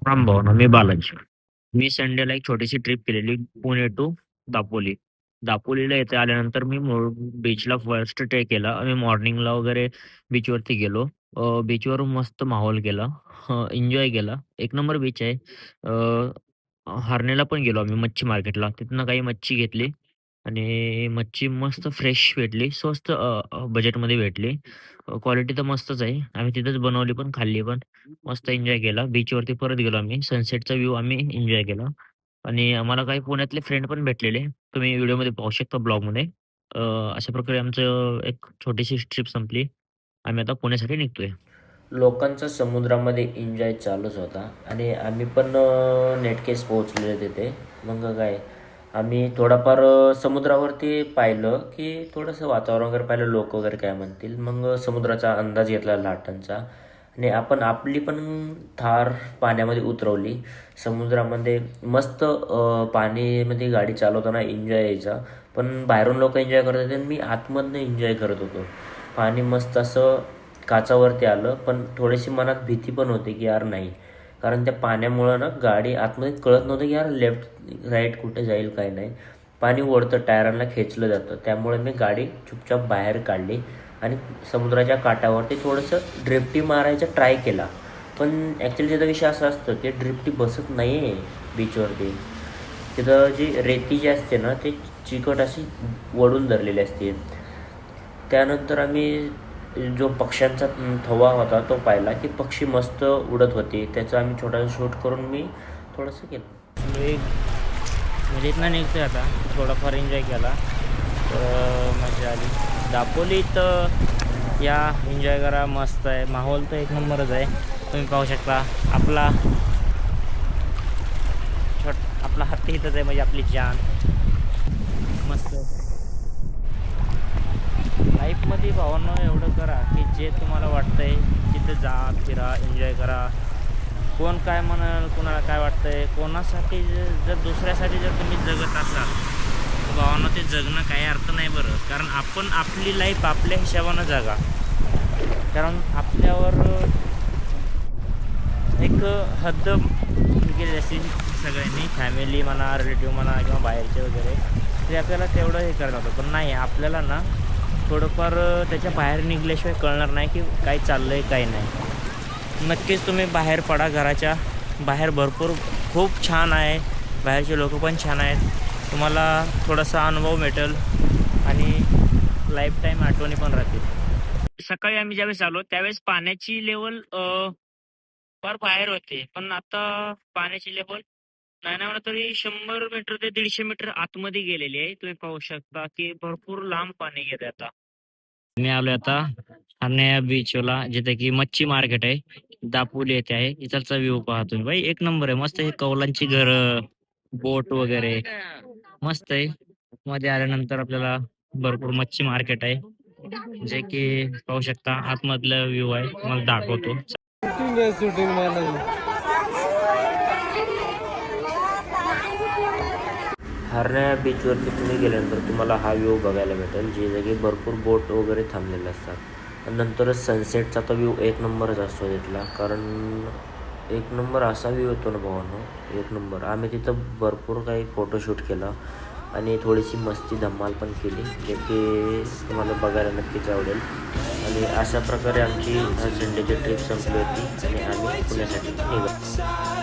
राम भवन मी बालाजी. मी संडेला एक छोटीशी ट्रिप केलेली पुणे टू दापोली. दापोलीला इथे आल्यानंतर मी बीचला फर्स्ट डे केला. आम्ही मॉर्निंगला वगैरे बीचवरती गेलो. बीचवर मस्त माहोल केला. एन्जॉय केला. एक नंबर बीच आहे. हर्नेला पण गेलो आम्ही मच्छी मार्केटला. तिथनं काही मच्छी घेतली आणि मच्छी मस्त फ्रेश भेटली. स्वस्त बजेटमध्ये भेटली. क्वालिटी तर मस्तच आहे. आम्ही तिथेच बनवली पण, खाल्ली पण. मस्त एन्जॉय केला. बीचवरती परत गेलो आम्ही. सनसेटचा व्ह्यू आम्ही एन्जॉय केला आणि आम्हाला काही पुण्यातले फ्रेंड पण भेटलेले. तुम्ही व्हिडिओमध्ये पाहू शकता ब्लॉगमध्ये. अशा प्रकारे आमचं एक छोटीशी ट्रिप संपली. आम्ही आता पुण्यासाठी निघतोय. लोकांचा समुद्रामध्ये एन्जॉय चालूच होता आणि आम्ही पण नेटकेस पोहोचलेले तिथे. मग काय, आम्ही थोडाफार समुद्रावरती पाहिलं की थोडंसं वातावरण वगैरे पाहिलं, लोक वगैरे काय म्हणतील. मग समुद्राचा अंदाज घेतला लाटांचा आणि आपण आपली पण थार पाण्यामध्ये उतरवली. समुद्रामध्ये मस्त पाणीमध्ये गाडी चालवताना एन्जॉय यायचा. पण बाहेरून लोक एन्जॉय करत होते आणि मी आतमधनं एन्जॉय करत होतो. पाणी मस्त असं काचावरती आलं, पण थोडीशी मनात भीती पण होती की यार नाही, कारण त्या पाण्यामुळं ना गाडी आतमध्ये कळत नव्हतं की यार लेफ्ट राईट कुठे जाईल काय नाही. पाणी ओढतं, टायरांना खेचलं जातं. त्यामुळे मी गाडी चुपचाप बाहेर काढली आणि समुद्राच्या काठावरती थोडंसं ड्रिफ्टी मारायचा ट्राय केला. पण ॲक्च्युली त्याचा विषय असा असतो की ड्रिफ्टी बसत नाही आहे बीचवरती. तिथं जी रेती जी असते ना, ते चिकट अशी वडून धरलेली असते. त्यानंतर आम्ही जो पक्ष्यांचा थवा होता तो पाहिला की पक्षी मस्त उडत होते. त्याचं आम्ही छोटासा शूट करून मी थोडंसं केलं. म्हणजे इथनं निघतोय आता. थोडाफार एन्जॉय केला तर मजा आली. दापोलीत या एन्जॉय करा, मस्त आहे. माहोल तर एक नंबरच आहे. तुम्ही पाहू शकता आपला आपला हत्ती इथंच आहे, म्हणजे आपली जान. मस्त लाईफमध्ये भावांनो एवढं करा की जे तुम्हाला वाटतंय तिथं जा, फिरा, एन्जॉय करा. कोण काय म्हणाल, कोणाला काय वाटतंय, कोणासाठी जर दुसऱ्यासाठी जर तुम्ही जगत असाल तर भावांनो ते जगणं काही अर्थ नाही बरं. कारण आपण आपली लाईफ आपल्या हिशोबानं जगा. कारण आपल्यावर एक हद्द गेली असते सगळ्यांनी, फॅमिली म्हणा, रिलेटिव्ह म्हणा किंवा बाहेरचे वगैरे, ते आपल्याला तेवढं हे करत होतं. पण नाही, आपल्याला ना थोडंफार त्याच्या बाहेर निघल्याशिवाय कळणार नाही की काय चाललं आहे काय नाही. नक्कीच तुम्ही बाहेर पडा, घराच्या बाहेर भरपूर खूप छान आहे. बाहेरचे लोक पण छान आहेत. तुम्हाला थोडासा अनुभव भेटेल आणि लाईफ टाईम आठवणी पण राहतील. सकाळी आम्ही ज्यावेळेस आलो त्यावेळेस पाण्याची लेवल फार बाहेर होते, पण आता पाण्याची लेवल नाही म्हणा तरी 100 मीटर ते 150 मीटर आतमध्ये गेलेली आहे. तुम्ही पाहू शकता की भरपूर लांब पाणी गेले आता. मी आलोय आता ठाणे बीचला, जिथे की मच्छी मार्केट आहे. दापोली येथे आहे. इथलचा व्ह्यू पहा तुम्ही. भाई एक नंबर आहे. मस्त आहे. कौलांची घर, बोट वगैरे मस्त आहे. मध्ये आल्यानंतर आपल्याला भरपूर मच्छी मार्केट आहे, जे की पाहू शकता. आतमधला व्ह्यू आहे, मला दाखवतो. हरण्या बीचवरती तुम्ही गेल्यानंतर तुम्हाला हा व्ह्यू बघायला भेटेल, जे जागी भरपूर बोट वगैरे थांबलेले असतात. नंतरच सनसेटचा तर व्ह्यू एक नंबरच असतो तिथला. कारण एक नंबर असा व्ह्यू येतो ना भावांनो, एक नंबर. आम्ही तिथं भरपूर काही फोटोशूट केला आणि थोडीशी मस्ती धमाल पण केली, जे की तुम्हाला बघायला नक्कीच आवडेल. आणि अशा प्रकारे आमची संडेची ट्रिप संपली होती आणि आम्ही पुण्यासाठी निघालो.